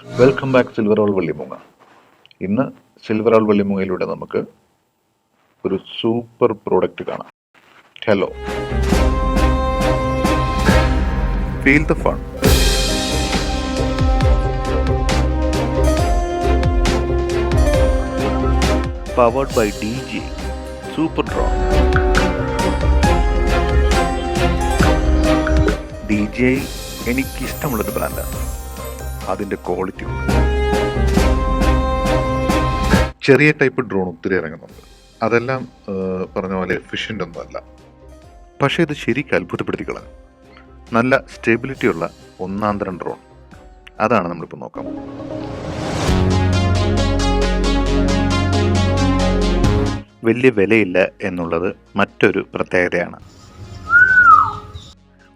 Welcome back silver roll Vellimoonga. ഇന്ന് സിൽവർ റോൾ വെള്ളിമൂങ്ങയിലൂടെ നമുക്ക് ഒരു സൂപ്പർ പ്രോഡക്റ്റ് കാണാം. Hello, feel the fun. Powered by DJ super drone. DJ എനിക്കിഷ്ടമുള്ളൊരു ബ്രാൻഡാണ്. അതിൻ്റെ ക്വാളിറ്റി ഉണ്ട്. ചെറിയ ടൈപ്പ് ഡ്രോൺ ഒത്തിരി ഇറങ്ങുന്നുണ്ട്. അതെല്ലാം പറഞ്ഞ പോലെ എഫിഷ്യൻ്റ് ഒന്നുമല്ല. പക്ഷേ ഇത് ശരിക്കും അത്ഭുതപ്പെടുത്തി കളഞ്ഞു. നല്ല സ്റ്റെബിലിറ്റി ഉള്ള ഒന്നാന്തരം ഡ്രോൺ. അതാണ് നമ്മളിപ്പോൾ നോക്കാം. വലിയ വിലയില്ല എന്നുള്ളത് മറ്റൊരു പ്രത്യേകതയാണ്.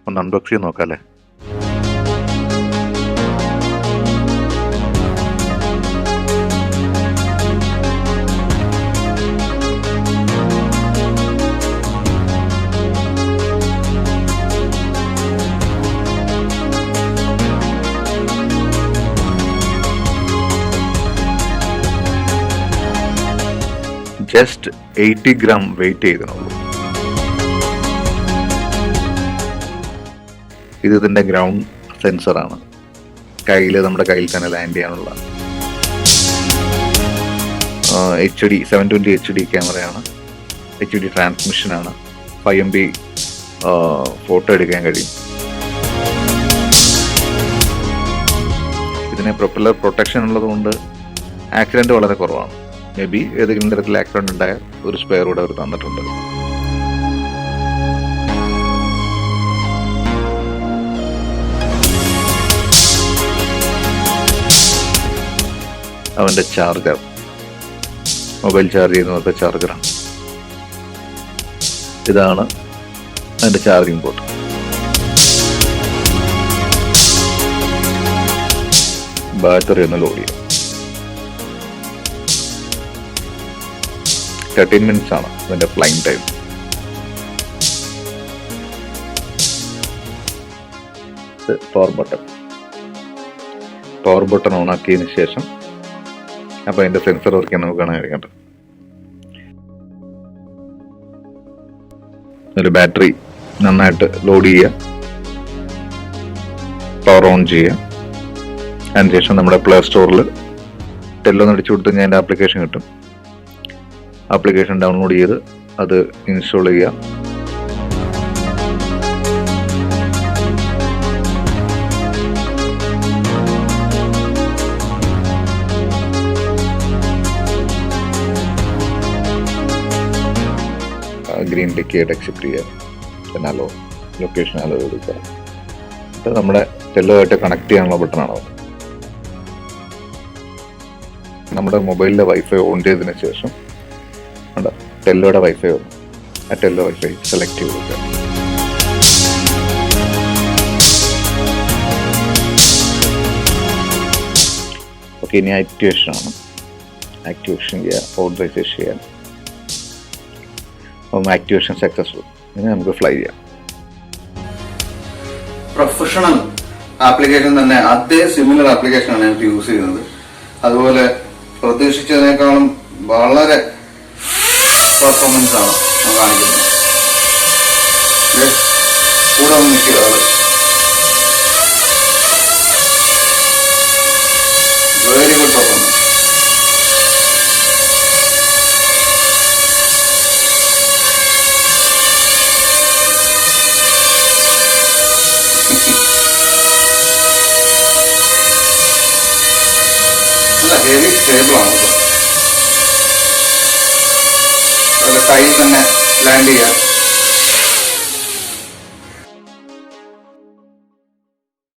ഒന്ന് അൺബോക്സ് ചെയ്ത് നോക്കാം അല്ലേ. ജസ്റ്റ് 80 ഗ്രാം വെയിറ്റ് ചെയ്തിട്ടുള്ളൂ. ഇത് ഇതിൻ്റെ ഗ്രൗണ്ട് സെൻസറാണ്. നമ്മുടെ കയ്യിൽ തന്നെ ലാൻഡ് ചെയ്യാനുള്ള HD 720 HD ക്യാമറയാണ്. HD ട്രാൻസ്മിഷനാണ്. 5 MB ഫോട്ടോ എടുക്കാൻ കഴിയും. ഇതിന് പ്രൊപ്പല്ലർ പ്രൊട്ടക്ഷൻ ഉള്ളതുകൊണ്ട് ആക്സിഡൻറ്റ് വളരെ കുറവാണ്. മേ ബി ഏതെങ്കിലും തരത്തിൽ ആക്സിഡന്റ് ഉണ്ടായ ഒരു സ്പെയർ കൂടെ അവർ തന്നിട്ടുണ്ട്. അവൻ്റെ ചാർജർ, മൊബൈൽ ചാർജ് ചെയ്യുന്നതൊക്കെ ചാർജറാണ്. ഇതാണ് അതിൻ്റെ ചാർജിങ് പോർട്ട്. ബാറ്ററി ഒന്ന് ലോഡ് ചെയ്യാം. 13 minutes ആണ് അതിൻ്റെ flying time. Power button on ആക്കിയതിന് ശേഷം അപ്പോൾ അതിൻ്റെ സെൻസർ വർക്ക് ചെയ്യാൻ നമുക്ക് കാണാൻ കഴിയുന്നുണ്ട്. ഒരു ബാറ്ററി നന്നായിട്ട് ലോഡ് ചെയ്യുക, പവർ ഓൺ ചെയ്യുക. അതിനുശേഷം നമ്മുടെ പ്ലേ സ്റ്റോറിൽ ടെല്ലൊന്ന് അടിച്ചു കൊടുത്തു കഴിഞ്ഞാൽ അതിൻ്റെ ആപ്ലിക്കേഷൻ കിട്ടും. ആപ്ലിക്കേഷൻ ഡൗൺലോഡ് ചെയ്ത് അത് ഇൻസ്റ്റാൾ ചെയ്യുക. ഗ്രീൻ ടിക്ക് ചെയ്ത് അക്സെപ്റ്റ് ചെയ്യുക. പിന്നെ ലൊക്കേഷൻ അലോ കൊടുക്കുക. ഇത് നമ്മുടെ ടെല്ലുമായിട്ട് കണക്ട് ചെയ്യാനുള്ള ബട്ടണാണ്. നമ്മുടെ മൊബൈലിലെ വൈഫൈ ഓൺ ചെയ്തതിന് ശേഷം ടെല്ലോയുടെ വൈഫൈ വന്നു. ആ ടെല്ലോ വൈഫൈ സെലക്ട് ചെയ്ത് കൊടുക്കുക. ഓക്കെ, ഇനി ആക്ടിവേഷൻ ആണ്. ആക്ടിവേഷൻ ചെയ്യുക, ഓതറൈസേഷൻ ചെയ്യാൻ. അപ്പം ആക്ടിവേഷൻ സക്സസ്ഫുൾ. ഇനി നമുക്ക് ഫ്ലൈ ചെയ്യാം. പ്രൊഫഷണൽ ആപ്ലിക്കേഷൻ തന്നെ അതേ സിമിലർ ആപ്ലിക്കേഷനാണ് ഞാൻ യൂസ് ചെയ്യുന്നത്. അതുപോലെ പ്രതീക്ഷിച്ചതിനേക്കാളും വളരെ പെർഫോമൻസ് ആണ് കാണിക്കുന്നത്. കൂടെ ഒന്ന് നിൽക്കുക. Very good performance. നല്ല ഹെവി സ്റ്റേബിളാണ്. കയ്യിൽ തന്നെ ലാൻഡ് ചെയ്യാം.